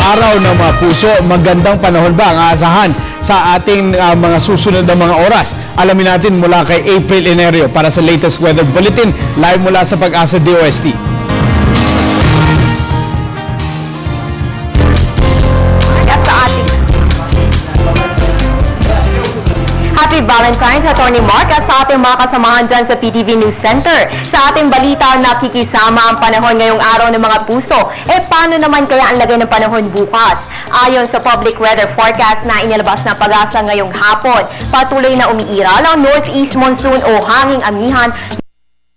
araw ng mga puso. Magandang panahon ba ang aasahan sa ating mga susunod na mga oras? Alamin natin mula kay April Enerio para sa latest weather bulletin live mula sa Pag-asa DOST. Happy Valentine's, Atty. Mark, at sa ating mga kasamahan dyan sa PTV News Center. Sa ating balita, nakikisama ang panahon ngayong araw ng mga puso. Paano naman kaya ang lagay ng panahon bukas? Ayon sa public weather forecast na inilabas ng Pag-asa ngayong hapon, patuloy na umiiral ang northeast monsoon o hanging amihan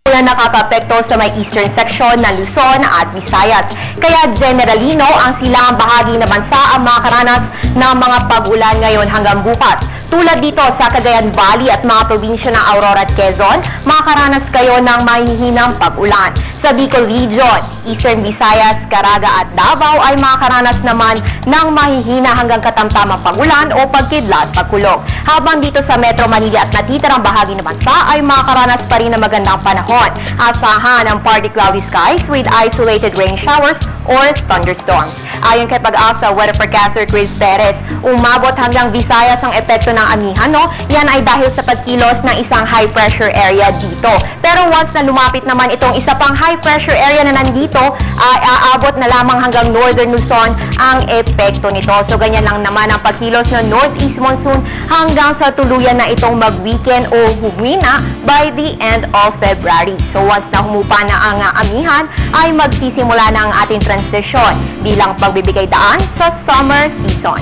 na nakakapekto sa may eastern section ng Luzon at Visayas. Kaya generally, ang silangang bahagi ng bansa ang makakaranas ng mga pag-ulan ngayon hanggang bukas. Tulad dito sa Cagayan Valley at mga probinsya ng Aurora at Quezon, makakaranas kayo ng mahihinang pag-ulan. Sa Bicol Region, Eastern Visayas, Caraga at Davao ay makakaranas naman ng mahihina hanggang katamtamang pag-ulan o pagkidlat, pagkulog. Habang dito sa Metro Manila at natitirang bahagi ng bansa ay makakaranas pa rin ng magandang panahon. Asahan ang partly cloudy skies with isolated rain showers or thunderstorms. Ayon kay Pag-asa weather forecaster Chris Perez, umabot hanggang Visayas ang epekto ng amihan, Yan ay dahil sa pagkilos ng isang high pressure area dito. Pero once na lumapit naman itong isa pang high pressure area na nandito, ay aabot na lamang hanggang northern Luzon ang epekto nito. So ganyan lang naman ang pagkilos ng northeast monsoon hanggang sa tuluyan na itong mag-weekend o humina by the end of February. So once na humupa na ang amihan, ay magsisimula na ang ating transition bilang pagbibigay daan sa summer season.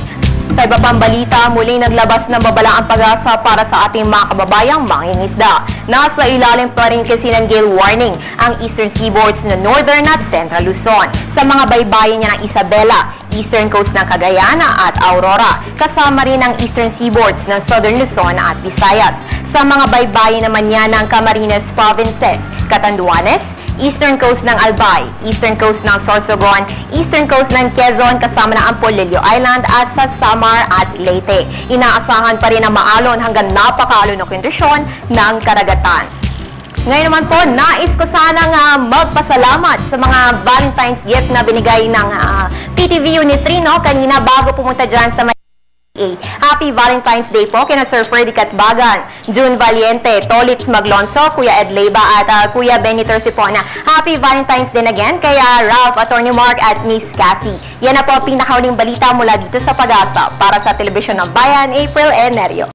Sa iba pang balita, muling naglabas ng babala ang Pag-asa para sa ating mga kababayang mangingisda. Nasa ilalim pa rin kasi ng gale warning ang eastern seaboards na northern at central Luzon. Sa mga baybayin niya ng Isabela, eastern coast ng Cagayan at Aurora, kasama rin ang eastern seaboards ng southern Luzon at Visayas. Sa mga baybayin naman niya ng Camarines Provinces, Catanduanes, eastern coast ng Albay, eastern coast ng Sorsogon, eastern coast ng Quezon kasama na ang Polillo Island at sa Samar at Leyte. Inaasahan pa rin ang maalon hanggang napakaalon na kondisyon ng karagatan. Ngayon naman po, nais ko sanang magpasalamat sa mga Valentine's gift na binigay ng PTV Unit 3 kanina bago pumunta dyan sa Happy Valentine's Day po kina Sir Ferdy Catbagan, June Valiente, Tolitz Maglonso, Kuya Ed Leyva at Kuya Benny Tercipona. Happy Valentine's Day again kaya Ralph, Atty. Mark at Miss Cassie. Yan na po ang pinakauling balita mula dito sa Pag-asa para sa Telebisyon ng Bayan, April Enerio.